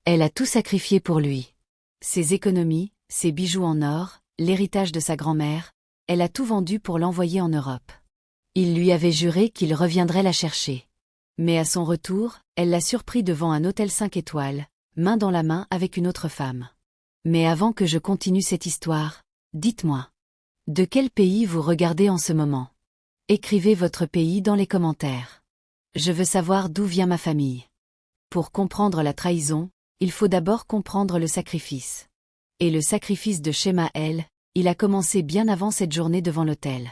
Elle a tout sacrifié pour lui. Ses économies, ses bijoux en or, l'héritage de sa grand-mère, elle a tout vendu pour l'envoyer en Europe. Il lui avait juré qu'il reviendrait la chercher. Mais à son retour, elle l'a surpris devant un hôtel 5 étoiles, main dans la main avec une autre femme. Mais avant que je continue cette histoire, dites-moi. De quel pays vous regardez en ce moment? Écrivez votre pays dans les commentaires. Je veux savoir d'où vient ma famille. Pour comprendre la trahison, il faut d'abord comprendre le sacrifice. Et le sacrifice de Shema il a commencé bien avant cette journée devant l'hôtel.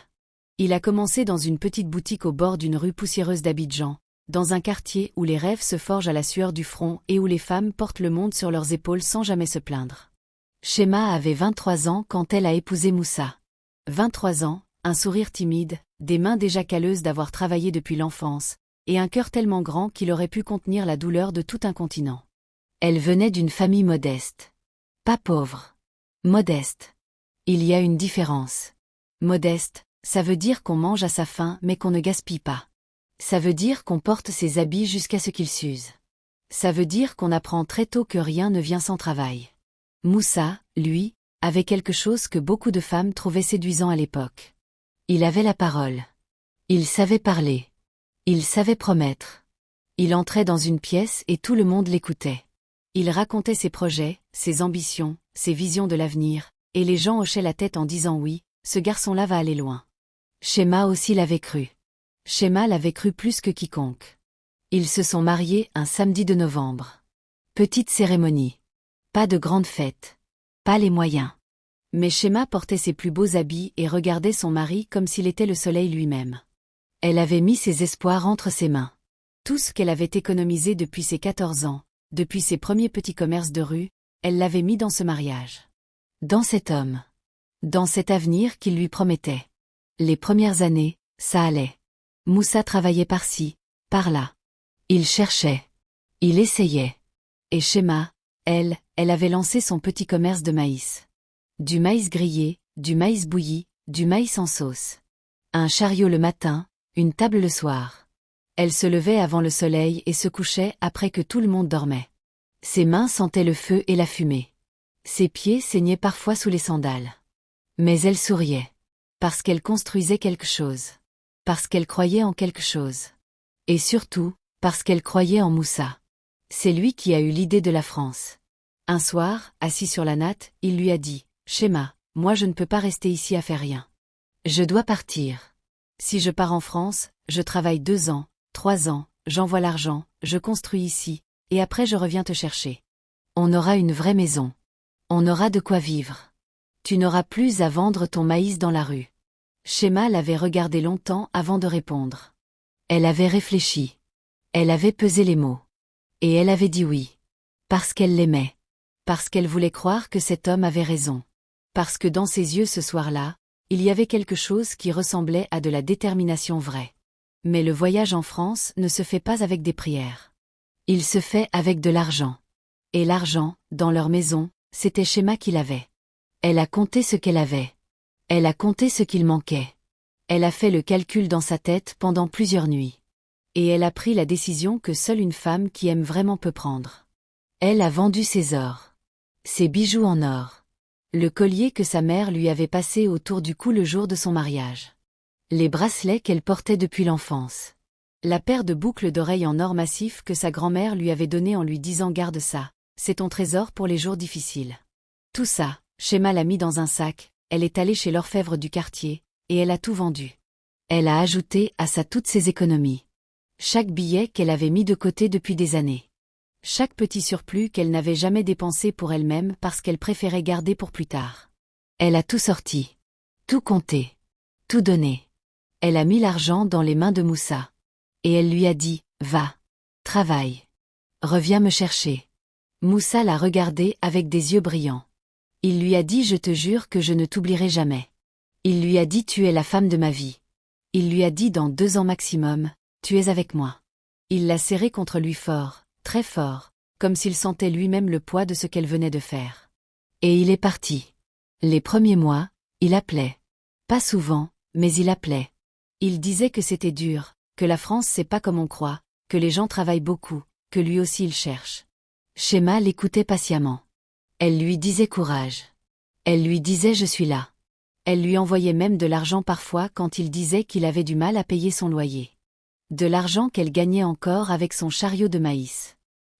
Il a commencé dans une petite boutique au bord d'une rue poussiéreuse d'Abidjan, dans un quartier où les rêves se forgent à la sueur du front et où les femmes portent le monde sur leurs épaules sans jamais se plaindre. Shema avait 23 ans quand elle a épousé Moussa. 23 ans, un sourire timide, des mains déjà calleuses d'avoir travaillé depuis l'enfance, et un cœur tellement grand qu'il aurait pu contenir la douleur de tout un continent. Elle venait d'une famille modeste. Pas pauvre. Modeste. Il y a une différence. Modeste, ça veut dire qu'on mange à sa faim mais qu'on ne gaspille pas. Ça veut dire qu'on porte ses habits jusqu'à ce qu'ils s'usent. Ça veut dire qu'on apprend très tôt que rien ne vient sans travail. Moussa, lui, avait quelque chose que beaucoup de femmes trouvaient séduisant à l'époque. Il avait la parole. Il savait parler. Il savait promettre. Il entrait dans une pièce et tout le monde l'écoutait. Il racontait ses projets, ses ambitions, ses visions de l'avenir, et les gens hochaient la tête en disant oui, ce garçon-là va aller loin. Shema aussi l'avait cru. Shema l'avait cru plus que quiconque. Ils se sont mariés un samedi de novembre. Petite cérémonie. Pas de grande fête. Pas les moyens. Mais Shema portait ses plus beaux habits et regardait son mari comme s'il était le soleil lui-même. Elle avait mis ses espoirs entre ses mains. Tout ce qu'elle avait économisé depuis ses 14 ans, depuis ses premiers petits commerces de rue, elle l'avait mis dans ce mariage. Dans cet homme. Dans cet avenir qu'il lui promettait. Les premières années, ça allait. Moussa travaillait par-ci, par-là. Il cherchait. Il essayait. Et Shema, elle avait lancé son petit commerce de maïs. Du maïs grillé, du maïs bouilli, du maïs en sauce. Un chariot le matin, une table le soir. Elle se levait avant le soleil et se couchait après que tout le monde dormait. Ses mains sentaient le feu et la fumée. Ses pieds saignaient parfois sous les sandales. Mais elle souriait. Parce qu'elle construisait quelque chose. Parce qu'elle croyait en quelque chose. Et surtout, parce qu'elle croyait en Moussa. C'est lui qui a eu l'idée de la France. Un soir, assis sur la natte, il lui a dit « Shema, moi je ne peux pas rester ici à faire rien. Je dois partir. Si je pars en France, je travaille 2 ans, 3 ans, j'envoie l'argent, je construis ici, et après je reviens te chercher. On aura une vraie maison. On aura de quoi vivre. Tu n'auras plus à vendre ton maïs dans la rue. » Shema l'avait regardé longtemps avant de répondre. Elle avait réfléchi. Elle avait pesé les mots. Et elle avait dit oui. Parce qu'elle l'aimait. Parce qu'elle voulait croire que cet homme avait raison. Parce que dans ses yeux ce soir-là, il y avait quelque chose qui ressemblait à de la détermination vraie. Mais le voyage en France ne se fait pas avec des prières. Il se fait avec de l'argent. Et l'argent, dans leur maison, c'était Shema qui l'avait. Elle a compté ce qu'elle avait. Elle a compté ce qu'il manquait. Elle a fait le calcul dans sa tête pendant plusieurs nuits. Et elle a pris la décision que seule une femme qui aime vraiment peut prendre. Elle a vendu ses ors. Ses bijoux en or. Le collier que sa mère lui avait passé autour du cou le jour de son mariage. Les bracelets qu'elle portait depuis l'enfance. La paire de boucles d'oreilles en or massif que sa grand-mère lui avait donnée en lui disant « Garde ça, c'est ton trésor pour les jours difficiles. » Tout ça, Shema l'a mis dans un sac, elle est allée chez l'orfèvre du quartier, et elle a tout vendu. Elle a ajouté à ça toutes ses économies. Chaque billet qu'elle avait mis de côté depuis des années. Chaque petit surplus qu'elle n'avait jamais dépensé pour elle-même parce qu'elle préférait garder pour plus tard. Elle a tout sorti. Tout compté. Tout donné. Elle a mis l'argent dans les mains de Moussa. Et elle lui a dit, « Va. Travaille. Reviens me chercher. » Moussa l'a regardé avec des yeux brillants. Il lui a dit « Je te jure que je ne t'oublierai jamais. » Il lui a dit « Tu es la femme de ma vie. » Il lui a dit « Dans 2 ans maximum, tu es avec moi. » Il l'a serré contre lui fort, très fort, comme s'il sentait lui-même le poids de ce qu'elle venait de faire. Et il est parti. Les premiers mois, il appelait. Pas souvent, mais il appelait. Il disait que c'était dur, que la France c'est pas comme on croit, que les gens travaillent beaucoup, que lui aussi il cherche. Shema l'écoutait patiemment. Elle lui disait courage. Elle lui disait je suis là. Elle lui envoyait même de l'argent parfois quand il disait qu'il avait du mal à payer son loyer. De l'argent qu'elle gagnait encore avec son chariot de maïs.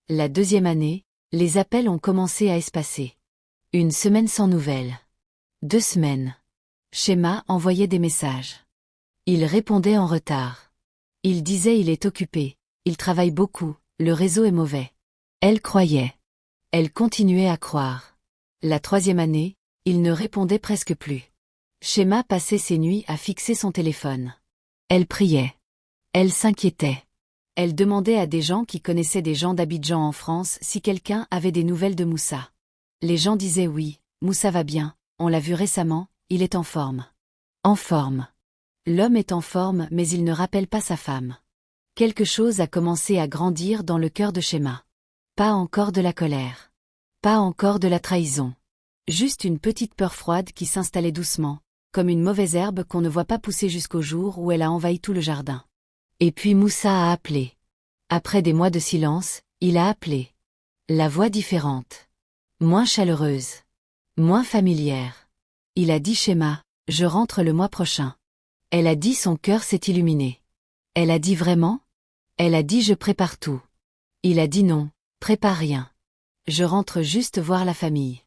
La deuxième année, les appels ont commencé à espacer. Une semaine sans nouvelles. 2 semaines. Shema envoyait des messages. Il répondait en retard. Il disait il est occupé, il travaille beaucoup, le réseau est mauvais. Elle croyait. Elle continuait à croire. La 3e année, il ne répondait presque plus. Shema passait ses nuits à fixer son téléphone. Elle priait. Elle s'inquiétait. Elle demandait à des gens qui connaissaient des gens d'Abidjan en France si quelqu'un avait des nouvelles de Moussa. Les gens disaient oui, Moussa va bien, on l'a vu récemment, il est en forme. En forme. L'homme est en forme mais il ne rappelle pas sa femme. Quelque chose a commencé à grandir dans le cœur de Shema. Pas encore de la colère. Pas encore de la trahison. Juste une petite peur froide qui s'installait doucement, comme une mauvaise herbe qu'on ne voit pas pousser jusqu'au jour où elle a envahi tout le jardin. Et puis Moussa a appelé. Après des mois de silence, il a appelé. La voix différente. Moins chaleureuse. Moins familière. Il a dit Shema, je rentre le mois prochain. Elle a dit son cœur s'est illuminé. Elle a dit vraiment? Elle a dit je prépare tout. Il a dit non, prépare rien. Je rentre juste voir la famille.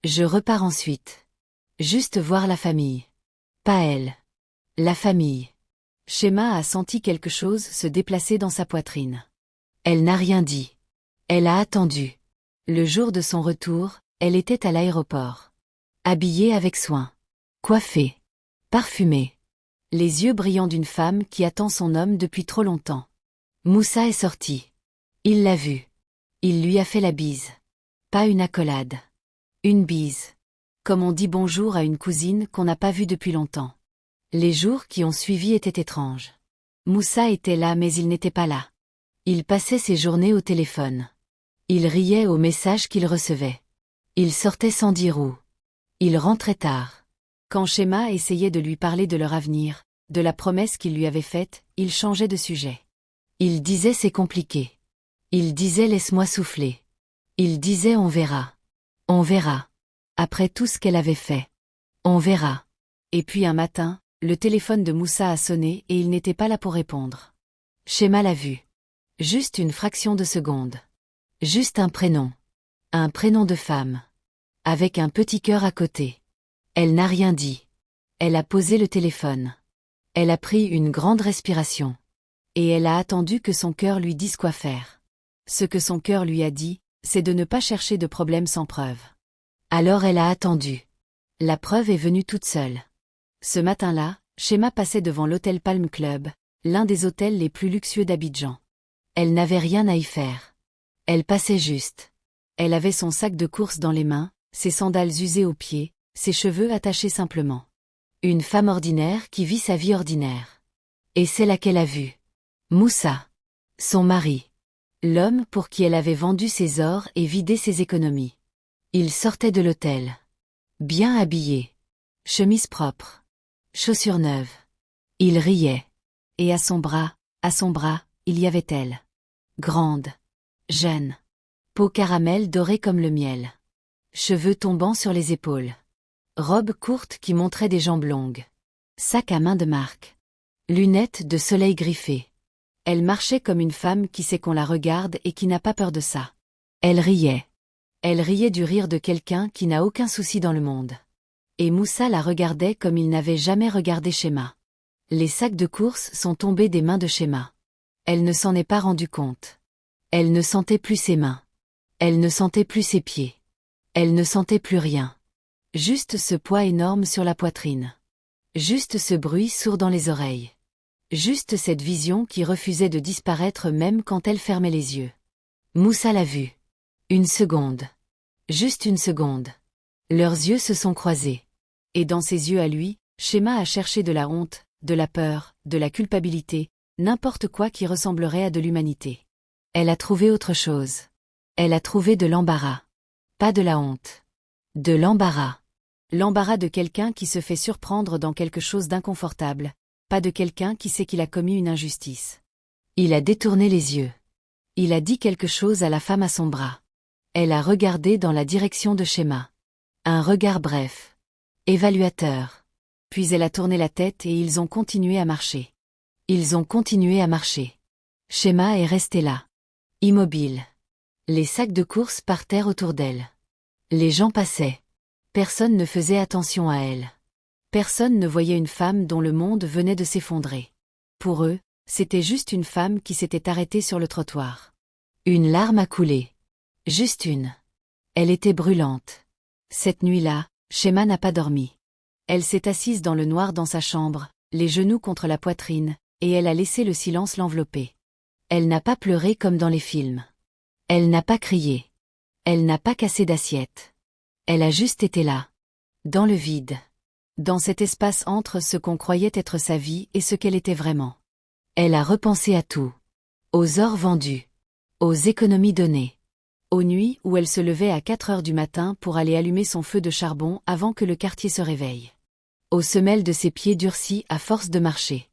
Je repars ensuite. Juste voir la famille. Pas elle. La famille. Shema a senti quelque chose se déplacer dans sa poitrine. Elle n'a rien dit. Elle a attendu. Le jour de son retour, elle était à l'aéroport. Habillée avec soin. Coiffée. Parfumée. Les yeux brillants d'une femme qui attend son homme depuis trop longtemps. Moussa est sorti. Il l'a vue. Il lui a fait la bise. Pas une accolade. Une bise. Comme on dit bonjour à une cousine qu'on n'a pas vue depuis longtemps. Les jours qui ont suivi étaient étranges. Moussa était là mais il n'était pas là. Il passait ses journées au téléphone. Il riait aux messages qu'il recevait. Il sortait sans dire où. Il rentrait tard. Quand Shema essayait de lui parler de leur avenir, de la promesse qu'il lui avait faite, il changeait de sujet. Il disait c'est compliqué. Il disait laisse-moi souffler. Il disait on verra. On verra. Après tout ce qu'elle avait fait. On verra. Et puis un matin, le téléphone de Moussa a sonné et il n'était pas là pour répondre. Shema l'a vu. Juste une fraction de seconde. Juste un prénom. Un prénom de femme. Avec un petit cœur à côté. Elle n'a rien dit. Elle a posé le téléphone. Elle a pris une grande respiration. Et elle a attendu que son cœur lui dise quoi faire. Ce que son cœur lui a dit, c'est de ne pas chercher de problème sans preuve. Alors elle a attendu. La preuve est venue toute seule. Ce matin-là, Shema passait devant l'hôtel Palm Club, l'un des hôtels les plus luxueux d'Abidjan. Elle n'avait rien à y faire. Elle passait juste. Elle avait son sac de course dans les mains, ses sandales usées aux pieds, ses cheveux attachés simplement. Une femme ordinaire qui vit sa vie ordinaire. Et c'est là qu'elle a vu. Moussa. Son mari. L'homme pour qui elle avait vendu ses ors et vidé ses économies. Il sortait de l'hôtel. Bien habillé. Chemise propre. Chaussures neuves. Il riait. Et à son bras, il y avait elle. Grande. Jeune. Peau caramel dorée comme le miel. Cheveux tombant sur les épaules. Robe courte qui montrait des jambes longues. Sac à main de marque. Lunettes de soleil griffées. Elle marchait comme une femme qui sait qu'on la regarde et qui n'a pas peur de ça. Elle riait. Elle riait du rire de quelqu'un qui n'a aucun souci dans le monde. Et Moussa la regardait comme il n'avait jamais regardé Shema. Les sacs de course sont tombés des mains de Shema. Elle ne s'en est pas rendue compte. Elle ne sentait plus ses mains. Elle ne sentait plus ses pieds. Elle ne sentait plus rien. Juste ce poids énorme sur la poitrine. Juste ce bruit sourd dans les oreilles. Juste cette vision qui refusait de disparaître même quand elle fermait les yeux. Moussa l'a vue. Une seconde. Juste une seconde. Leurs yeux se sont croisés. Et dans ses yeux à lui, Shema a cherché de la honte, de la peur, de la culpabilité, n'importe quoi qui ressemblerait à de l'humanité. Elle a trouvé autre chose. Elle a trouvé de l'embarras. Pas de la honte. De l'embarras. L'embarras de quelqu'un qui se fait surprendre dans quelque chose d'inconfortable, pas de quelqu'un qui sait qu'il a commis une injustice. Il a détourné les yeux. Il a dit quelque chose à la femme à son bras. Elle a regardé dans la direction de Shema. Un regard bref. Évaluateur. Puis elle a tourné la tête et ils ont continué à marcher. Ils ont continué à marcher. Shema est resté là. Immobile. Les sacs de course partèrent autour d'elle. Les gens passaient. Personne ne faisait attention à elle. Personne ne voyait une femme dont le monde venait de s'effondrer. Pour eux, c'était juste une femme qui s'était arrêtée sur le trottoir. Une larme a coulé. Juste une. Elle était brûlante. Cette nuit-là, Shema n'a pas dormi. Elle s'est assise dans le noir dans sa chambre, les genoux contre la poitrine, et elle a laissé le silence l'envelopper. Elle n'a pas pleuré comme dans les films. Elle n'a pas crié. Elle n'a pas cassé d'assiette. Elle a juste été là. Dans le vide. Dans cet espace entre ce qu'on croyait être sa vie et ce qu'elle était vraiment. Elle a repensé à tout. Aux ors vendus. Aux économies données. Aux nuits où elle se levait à 4 heures du matin pour aller allumer son feu de charbon avant que le quartier se réveille. Aux semelles de ses pieds durcis à force de marcher.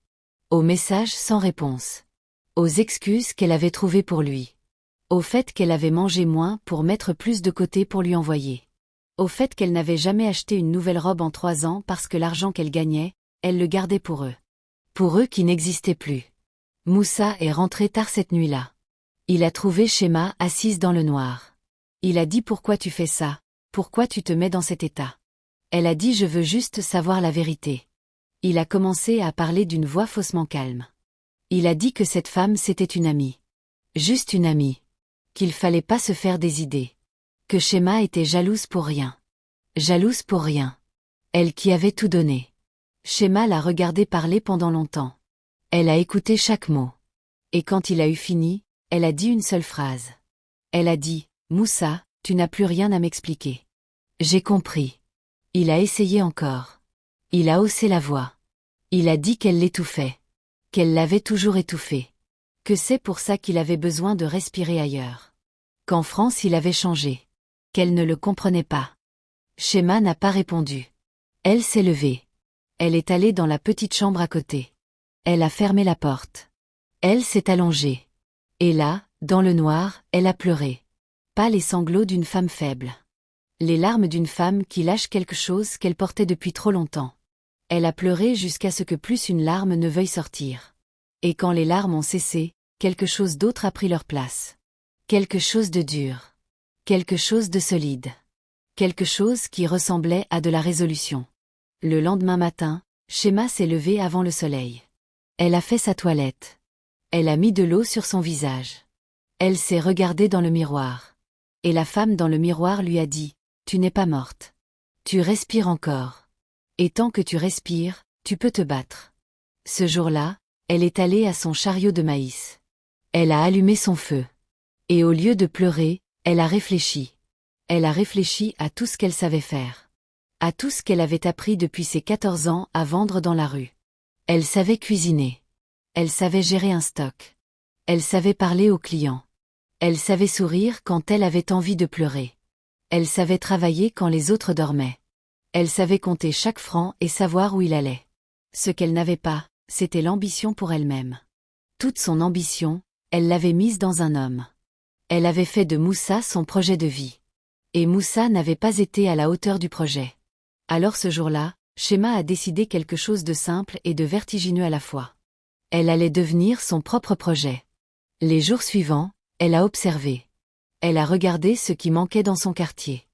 Aux messages sans réponse. Aux excuses qu'elle avait trouvées pour lui. Au fait qu'elle avait mangé moins pour mettre plus de côté pour lui envoyer. Au fait qu'elle n'avait jamais acheté une nouvelle robe en 3 ans parce que l'argent qu'elle gagnait, elle le gardait pour eux. Pour eux qui n'existaient plus. Moussa est rentré tard cette nuit-là. Il a trouvé Shema assise dans le noir. Il a dit pourquoi tu fais ça, pourquoi tu te mets dans cet état. Elle a dit je veux juste savoir la vérité. Il a commencé à parler d'une voix faussement calme. Il a dit que cette femme c'était une amie. Juste une amie. Qu'il fallait pas se faire des idées. Que Shema était jalouse pour rien. Jalouse pour rien. Elle qui avait tout donné. Shema l'a regardé parler pendant longtemps. Elle a écouté chaque mot. Et quand il a eu fini, elle a dit une seule phrase. Elle a dit, Moussa, tu n'as plus rien à m'expliquer. J'ai compris. Il a essayé encore. Il a haussé la voix. Il a dit qu'elle l'étouffait. Qu'elle l'avait toujours étouffé. Que c'est pour ça qu'il avait besoin de respirer ailleurs. Qu'en France il avait changé. Qu'elle ne le comprenait pas. Shema n'a pas répondu. Elle s'est levée. Elle est allée dans la petite chambre à côté. Elle a fermé la porte. Elle s'est allongée. Et là, dans le noir, elle a pleuré. Pas les sanglots d'une femme faible. Les larmes d'une femme qui lâche quelque chose qu'elle portait depuis trop longtemps. Elle a pleuré jusqu'à ce que plus une larme ne veuille sortir. Et quand les larmes ont cessé, quelque chose d'autre a pris leur place. Quelque chose de dur. Quelque chose de solide. Quelque chose qui ressemblait à de la résolution. Le lendemain matin, Shema s'est levée avant le soleil. Elle a fait sa toilette. Elle a mis de l'eau sur son visage. Elle s'est regardée dans le miroir. Et la femme dans le miroir lui a dit, « Tu n'es pas morte. Tu respires encore. Et tant que tu respires, tu peux te battre. » Ce jour-là, elle est allée à son chariot de maïs. Elle a allumé son feu. Et au lieu de pleurer, elle a réfléchi. Elle a réfléchi à tout ce qu'elle savait faire. À tout ce qu'elle avait appris depuis ses 14 ans à vendre dans la rue. Elle savait cuisiner. Elle savait gérer un stock. Elle savait parler aux clients. Elle savait sourire quand elle avait envie de pleurer. Elle savait travailler quand les autres dormaient. Elle savait compter chaque franc et savoir où il allait. Ce qu'elle n'avait pas, c'était l'ambition pour elle-même. Toute son ambition, elle l'avait mise dans un homme. Elle avait fait de Moussa son projet de vie. Et Moussa n'avait pas été à la hauteur du projet. Alors ce jour-là, Shema a décidé quelque chose de simple et de vertigineux à la fois. Elle allait devenir son propre projet. Les jours suivants, elle a observé. Elle a regardé ce qui manquait dans son quartier.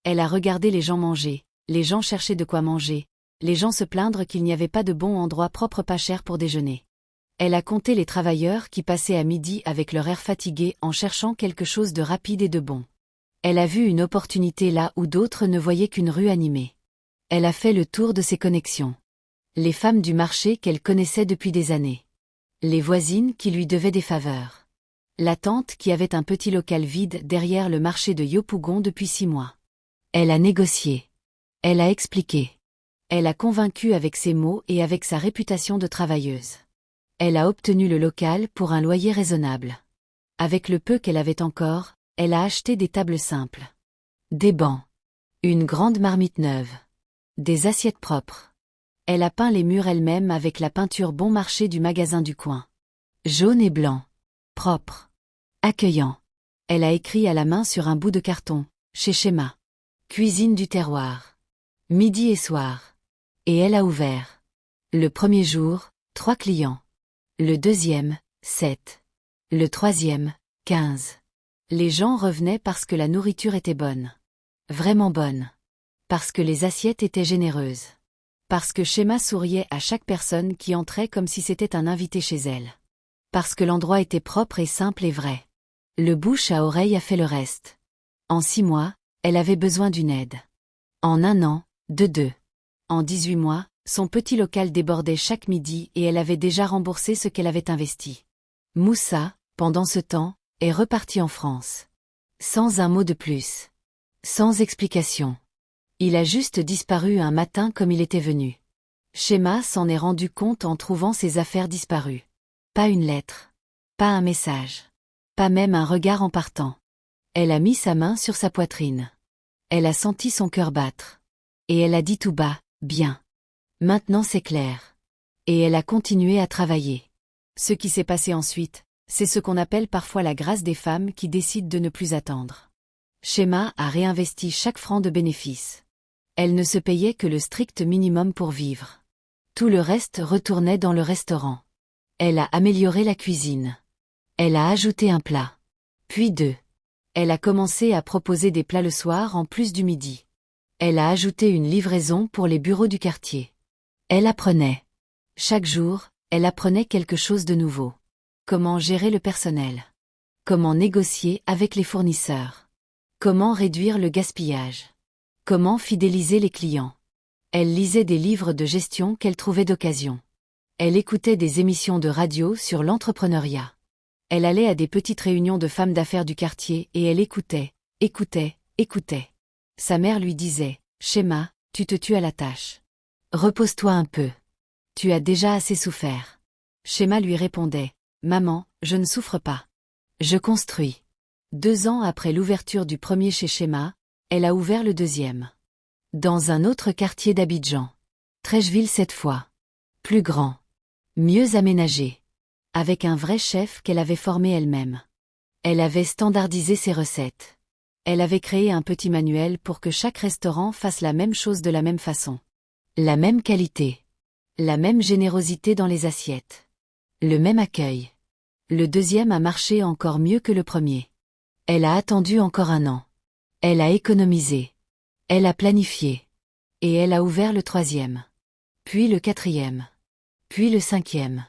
Elle a regardé les gens manger, les gens chercher de quoi manger, les gens se plaindre qu'il n'y avait pas de bon endroit propre pas cher pour déjeuner. Elle a compté les travailleurs qui passaient à midi avec leur air fatigué en cherchant quelque chose de rapide et de bon. Elle a vu une opportunité là où d'autres ne voyaient qu'une rue animée. Elle a fait le tour de ses connexions. Les femmes du marché qu'elle connaissait depuis des années. Les voisines qui lui devaient des faveurs. La tante qui avait un petit local vide derrière le marché de Yopougon depuis 6 mois. Elle a négocié. Elle a expliqué. Elle a convaincu avec ses mots et avec sa réputation de travailleuse. Elle a obtenu le local pour un loyer raisonnable. Avec le peu qu'elle avait encore, elle a acheté des tables simples. Des bancs. Une grande marmite neuve. Des assiettes propres. Elle a peint les murs elle-même avec la peinture bon marché du magasin du coin. Jaune et blanc. Propre. Accueillant. Elle a écrit à la main sur un bout de carton, chez Shema. Cuisine du terroir. Midi et soir. Et elle a ouvert. Le premier jour, 3 clients. Le deuxième, 7. Le troisième, 15. Les gens revenaient parce que la nourriture était bonne. Vraiment bonne. Parce que les assiettes étaient généreuses. Parce que Shema souriait à chaque personne qui entrait comme si c'était un invité chez elle. Parce que l'endroit était propre et simple et vrai. Le bouche à oreille a fait le reste. En 6 mois, elle avait besoin d'une aide. En 1 an, de 2. En 18 mois, son petit local débordait chaque midi et elle avait déjà remboursé ce qu'elle avait investi. Moussa, pendant ce temps, est reparti en France. Sans un mot de plus. Sans explication. Il a juste disparu un matin comme il était venu. Shema s'en est rendu compte en trouvant ses affaires disparues. Pas une lettre. Pas un message. Pas même un regard en partant. Elle a mis sa main sur sa poitrine. Elle a senti son cœur battre. Et elle a dit tout bas, bien. Maintenant c'est clair. Et elle a continué à travailler. Ce qui s'est passé ensuite, c'est ce qu'on appelle parfois la grâce des femmes qui décident de ne plus attendre. Shema a réinvesti chaque franc de bénéfice. Elle ne se payait que le strict minimum pour vivre. Tout le reste retournait dans le restaurant. Elle a amélioré la cuisine. Elle a ajouté un plat. Puis 2. Elle a commencé à proposer des plats le soir en plus du midi. Elle a ajouté une livraison pour les bureaux du quartier. Elle apprenait. Chaque jour, elle apprenait quelque chose de nouveau. Comment gérer le personnel. Comment négocier avec les fournisseurs. Comment réduire le gaspillage. Comment fidéliser les clients. Elle lisait des livres de gestion qu'elle trouvait d'occasion. Elle écoutait des émissions de radio sur l'entrepreneuriat. Elle allait à des petites réunions de femmes d'affaires du quartier et elle écoutait, écoutait, écoutait. Sa mère lui disait, « Shema, tu te tues à la tâche. Repose-toi un peu. Tu as déjà assez souffert. » Shema lui répondait, « Maman, je ne souffre pas. Je construis. » 2 ans après l'ouverture du premier chez Shema, elle a ouvert le deuxième. Dans un autre quartier d'Abidjan. Trècheville cette fois. Plus grand. Mieux aménagé. Avec un vrai chef qu'elle avait formé elle-même. Elle avait standardisé ses recettes. Elle avait créé un petit manuel pour que chaque restaurant fasse la même chose de la même façon. La même qualité. La même générosité dans les assiettes. Le même accueil. Le deuxième a marché encore mieux que le premier. Elle a attendu encore 1 an. Elle a économisé. Elle a planifié. Et elle a ouvert le 3e. Puis le 4e. Puis le 5e.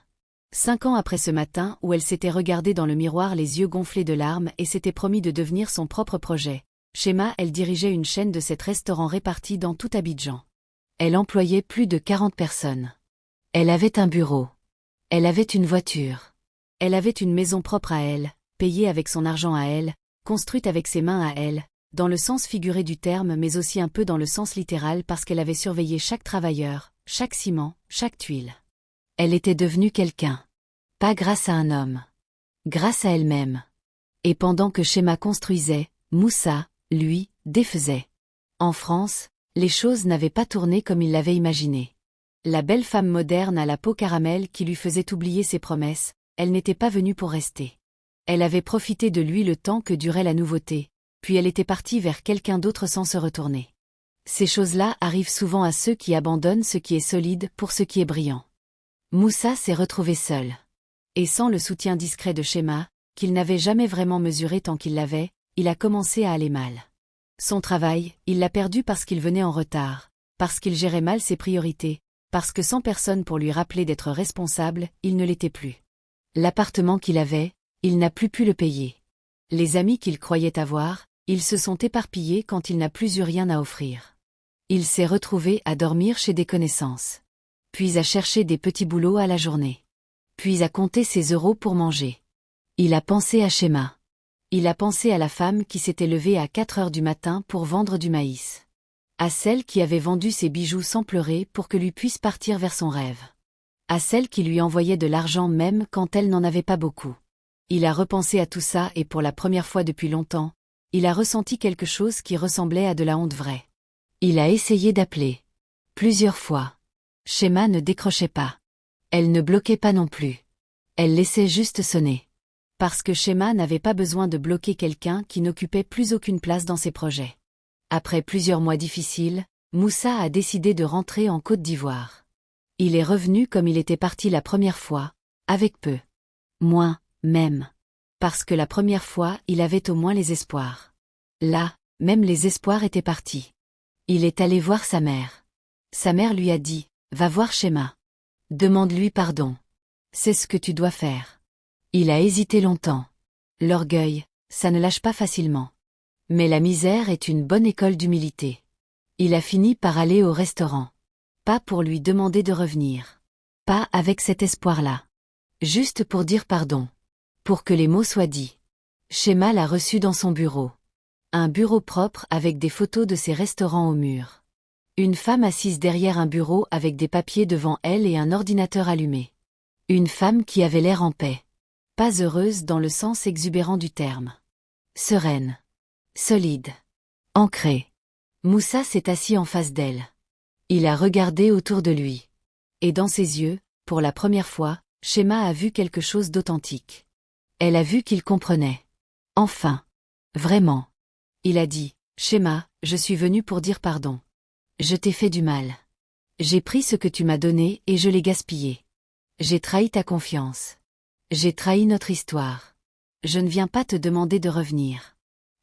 5 ans après ce matin où elle s'était regardée dans le miroir les yeux gonflés de larmes et s'était promis de devenir son propre projet. Shema, elle dirigeait une chaîne de 7 restaurants répartis dans tout Abidjan. Elle employait plus de 40 personnes. Elle avait un bureau. Elle avait une voiture. Elle avait une maison propre à elle, payée avec son argent à elle, construite avec ses mains à elle, dans le sens figuré du terme mais aussi un peu dans le sens littéral parce qu'elle avait surveillé chaque travailleur, chaque ciment, chaque tuile. Elle était devenue quelqu'un. Pas grâce à un homme. Grâce à elle-même. Et pendant que Shema construisait, Moussa, lui, défaisait. En France, les choses n'avaient pas tourné comme il l'avait imaginé. La belle femme moderne à la peau caramel qui lui faisait oublier ses promesses, elle n'était pas venue pour rester. Elle avait profité de lui le temps que durait la nouveauté, puis elle était partie vers quelqu'un d'autre sans se retourner. Ces choses-là arrivent souvent à ceux qui abandonnent ce qui est solide pour ce qui est brillant. Moussa s'est retrouvé seul. Et sans le soutien discret de Shema, qu'il n'avait jamais vraiment mesuré tant qu'il l'avait, il a commencé à aller mal. Son travail, il l'a perdu parce qu'il venait en retard, parce qu'il gérait mal ses priorités, parce que sans personne pour lui rappeler d'être responsable, il ne l'était plus. L'appartement qu'il avait, il n'a plus pu le payer. Les amis qu'il croyait avoir, ils se sont éparpillés quand il n'a plus eu rien à offrir. Il s'est retrouvé à dormir chez des connaissances. Puis à chercher des petits boulots à la journée. Puis à compter ses euros pour manger. Il a pensé à Shema. Il a pensé à la femme qui s'était levée à 4 heures du matin pour vendre du maïs. À celle qui avait vendu ses bijoux sans pleurer pour que lui puisse partir vers son rêve. À celle qui lui envoyait de l'argent même quand elle n'en avait pas beaucoup. Il a repensé à tout ça et pour la première fois depuis longtemps, il a ressenti quelque chose qui ressemblait à de la honte vraie. Il a essayé d'appeler. Plusieurs fois. Shema ne décrochait pas. Elle ne bloquait pas non plus. Elle laissait juste sonner. Parce que Shema n'avait pas besoin de bloquer quelqu'un qui n'occupait plus aucune place dans ses projets. Après plusieurs mois difficiles, Moussa a décidé de rentrer en Côte d'Ivoire. Il est revenu comme il était parti la première fois, avec peu. Moins, même. Parce que la première fois, il avait au moins les espoirs. Là, même les espoirs étaient partis. Il est allé voir sa mère. Sa mère lui a dit, « Va voir Shema. Demande-lui pardon. C'est ce que tu dois faire. » Il a hésité longtemps. L'orgueil, ça ne lâche pas facilement. Mais la misère est une bonne école d'humilité. Il a fini par aller au restaurant. Pas pour lui demander de revenir. Pas avec cet espoir-là. Juste pour dire pardon. Pour que les mots soient dits. Shema l'a reçu dans son bureau. Un bureau propre avec des photos de ses restaurants au mur. Une femme assise derrière un bureau avec des papiers devant elle et un ordinateur allumé. Une femme qui avait l'air en paix. Pas heureuse dans le sens exubérant du terme. Sereine. Solide. Ancrée. Moussa s'est assis en face d'elle. Il a regardé autour de lui. Et dans ses yeux, pour la première fois, Shema a vu quelque chose d'authentique. Elle a vu qu'il comprenait. Enfin. Vraiment. Il a dit, « Shema, je suis venu pour dire pardon. Je t'ai fait du mal. J'ai pris ce que tu m'as donné et je l'ai gaspillé. J'ai trahi ta confiance. J'ai trahi notre histoire. Je ne viens pas te demander de revenir.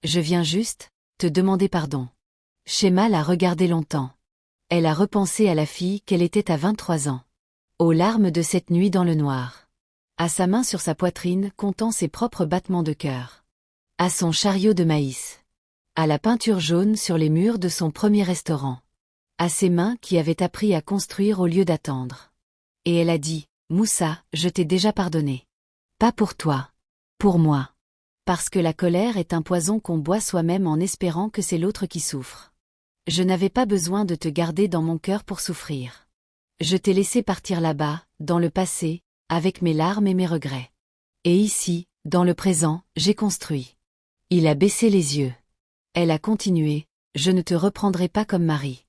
Je viens juste te demander pardon. » Shema l'a regardé longtemps. Elle a repensé à la fille qu'elle était à 23 ans. Aux larmes de cette nuit dans le noir. À sa main sur sa poitrine comptant ses propres battements de cœur. À son chariot de maïs. À la peinture jaune sur les murs de son premier restaurant. À ses mains qui avaient appris à construire au lieu d'attendre. Et elle a dit, « Moussa, je t'ai déjà pardonné. Pas pour toi. Pour moi. Parce que la colère est un poison qu'on boit soi-même en espérant que c'est l'autre qui souffre. Je n'avais pas besoin de te garder dans mon cœur pour souffrir. Je t'ai laissé partir là-bas, dans le passé, avec mes larmes et mes regrets. Et ici, dans le présent, j'ai construit. » Il a baissé les yeux. Elle a continué, « Je ne te reprendrai pas comme mari.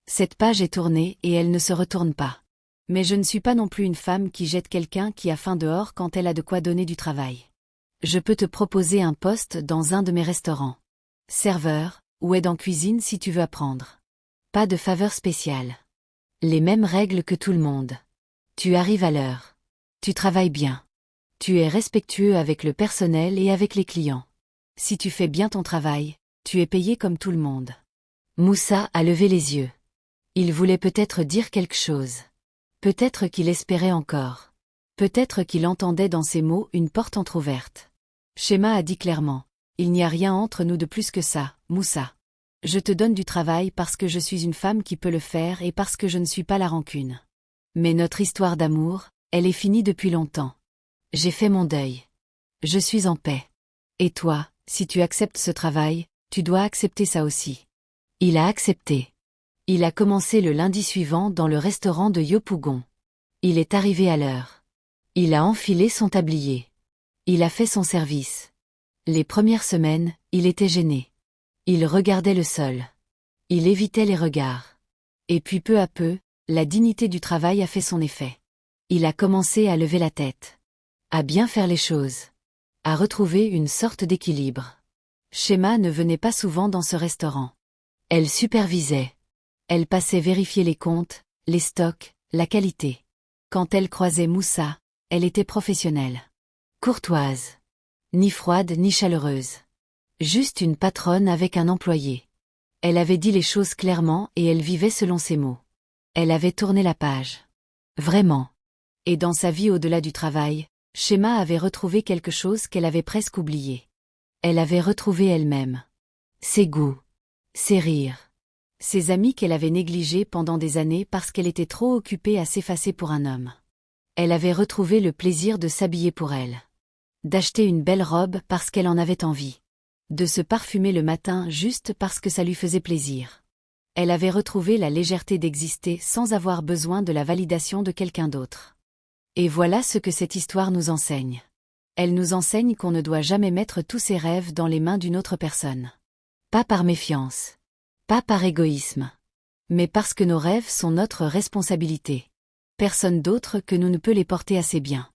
Cette page est tournée et elle ne se retourne pas. Mais je ne suis pas non plus une femme qui jette quelqu'un qui a faim dehors quand elle a de quoi donner du travail. Je peux te proposer un poste dans un de mes restaurants. Serveur, ou aide en cuisine si tu veux apprendre. Pas de faveur spéciale. Les mêmes règles que tout le monde. Tu arrives à l'heure. Tu travailles bien. Tu es respectueux avec le personnel et avec les clients. Si tu fais bien ton travail, tu es payé comme tout le monde. » Moussa a levé les yeux. Il voulait peut-être dire quelque chose. Peut-être qu'il espérait encore. Peut-être qu'il entendait dans ses mots une porte entr'ouverte. Shema a dit clairement, « Il n'y a rien entre nous de plus que ça, Moussa. Je te donne du travail parce que je suis une femme qui peut le faire et parce que je ne suis pas la rancune. Mais notre histoire d'amour, elle est finie depuis longtemps. J'ai fait mon deuil. Je suis en paix. Et toi, si tu acceptes ce travail, tu dois accepter ça aussi. » Il a accepté. Il a commencé le lundi suivant dans le restaurant de Yopougon. Il est arrivé à l'heure. Il a enfilé son tablier. Il a fait son service. Les premières semaines, il était gêné. Il regardait le sol. Il évitait les regards. Et puis peu à peu, la dignité du travail a fait son effet. Il a commencé à lever la tête. À bien faire les choses. À retrouver une sorte d'équilibre. Shema ne venait pas souvent dans ce restaurant. Elle supervisait. Elle passait vérifier les comptes, les stocks, la qualité. Quand elle croisait Moussa, elle était professionnelle. Courtoise. Ni froide ni chaleureuse. Juste une patronne avec un employé. Elle avait dit les choses clairement et elle vivait selon ses mots. Elle avait tourné la page. Vraiment. Et dans sa vie au-delà du travail, Shema avait retrouvé quelque chose qu'elle avait presque oublié. Elle avait retrouvé elle-même. Ses goûts. Ses rires. Ses amis qu'elle avait négligés pendant des années parce qu'elle était trop occupée à s'effacer pour un homme. Elle avait retrouvé le plaisir de s'habiller pour elle. D'acheter une belle robe parce qu'elle en avait envie. De se parfumer le matin juste parce que ça lui faisait plaisir. Elle avait retrouvé la légèreté d'exister sans avoir besoin de la validation de quelqu'un d'autre. Et voilà ce que cette histoire nous enseigne. Elle nous enseigne qu'on ne doit jamais mettre tous ses rêves dans les mains d'une autre personne. Pas par méfiance. Pas par égoïsme. Mais parce que nos rêves sont notre responsabilité. Personne d'autre que nous ne peut les porter assez bien.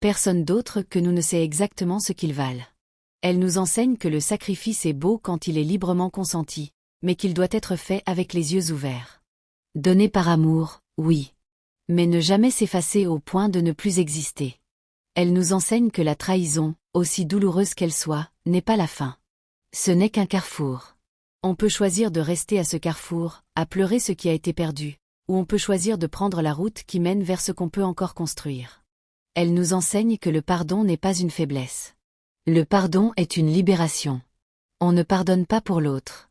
Personne d'autre que nous ne sait exactement ce qu'ils valent. Elle nous enseigne que le sacrifice est beau quand il est librement consenti, mais qu'il doit être fait avec les yeux ouverts. Donner par amour, oui. Mais ne jamais s'effacer au point de ne plus exister. Elle nous enseigne que la trahison, aussi douloureuse qu'elle soit, n'est pas la fin. Ce n'est qu'un carrefour. On peut choisir de rester à ce carrefour, à pleurer ce qui a été perdu, ou on peut choisir de prendre la route qui mène vers ce qu'on peut encore construire. Elle nous enseigne que le pardon n'est pas une faiblesse. Le pardon est une libération. On ne pardonne pas pour l'autre.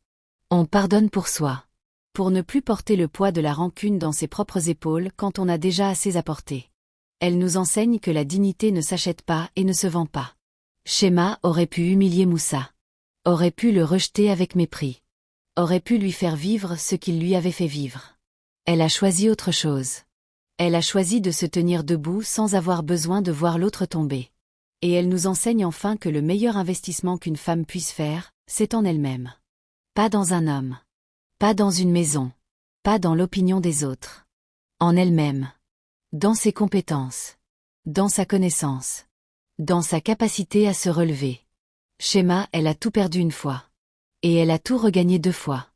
On pardonne pour soi. Pour ne plus porter le poids de la rancune dans ses propres épaules quand on a déjà assez à porter. Elle nous enseigne que la dignité ne s'achète pas et ne se vend pas. Shema aurait pu humilier Moussa. Aurait pu le rejeter avec mépris. Aurait pu lui faire vivre ce qu'il lui avait fait vivre. Elle a choisi autre chose. Elle a choisi de se tenir debout sans avoir besoin de voir l'autre tomber. Et elle nous enseigne enfin que le meilleur investissement qu'une femme puisse faire, c'est en elle-même. Pas dans un homme. Pas dans une maison. Pas dans l'opinion des autres. En elle-même. Dans ses compétences. Dans sa connaissance. Dans sa capacité à se relever. Shema, elle a tout perdu une fois. Et elle a tout regagné 2 fois.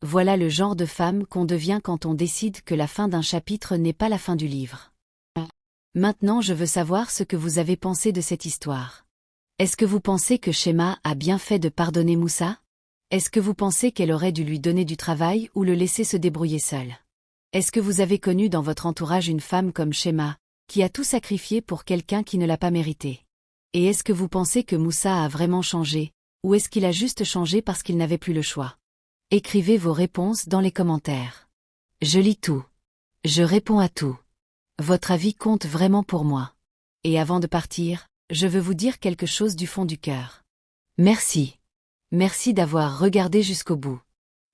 Voilà le genre de femme qu'on devient quand on décide que la fin d'un chapitre n'est pas la fin du livre. Maintenant je veux savoir ce que vous avez pensé de cette histoire. Est-ce que vous pensez que Shema a bien fait de pardonner Moussa? Est-ce que vous pensez qu'elle aurait dû lui donner du travail ou le laisser se débrouiller seule? Est-ce que vous avez connu dans votre entourage une femme comme Shema, qui a tout sacrifié pour quelqu'un qui ne l'a pas mérité? Et est-ce que vous pensez que Moussa a vraiment changé, ou est-ce qu'il a juste changé parce qu'il n'avait plus le choix? Écrivez vos réponses dans les commentaires. Je lis tout. Je réponds à tout. Votre avis compte vraiment pour moi. Et avant de partir, je veux vous dire quelque chose du fond du cœur. Merci. Merci d'avoir regardé jusqu'au bout.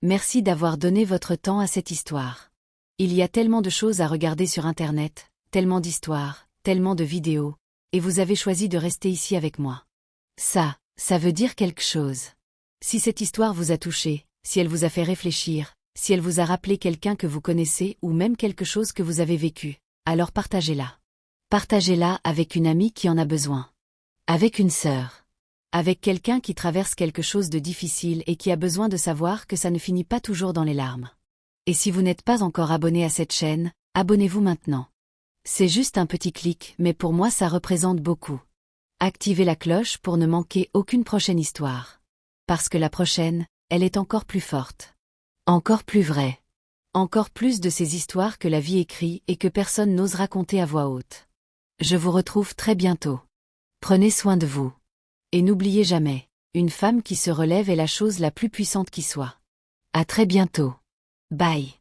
Merci d'avoir donné votre temps à cette histoire. Il y a tellement de choses à regarder sur Internet, tellement d'histoires, tellement de vidéos, et vous avez choisi de rester ici avec moi. Ça veut dire quelque chose. Si cette histoire vous a touché, si elle vous a fait réfléchir, si elle vous a rappelé quelqu'un que vous connaissez ou même quelque chose que vous avez vécu, alors partagez-la. Partagez-la avec une amie qui en a besoin. Avec une sœur. Avec quelqu'un qui traverse quelque chose de difficile et qui a besoin de savoir que ça ne finit pas toujours dans les larmes. Et si vous n'êtes pas encore abonné à cette chaîne, abonnez-vous maintenant. C'est juste un petit clic, mais pour moi ça représente beaucoup. Activez la cloche pour ne manquer aucune prochaine histoire. Parce que la prochaine, elle est encore plus forte. Encore plus vraie. Encore plus de ces histoires que la vie écrit et que personne n'ose raconter à voix haute. Je vous retrouve très bientôt. Prenez soin de vous. Et n'oubliez jamais, une femme qui se relève est la chose la plus puissante qui soit. À très bientôt. Bye.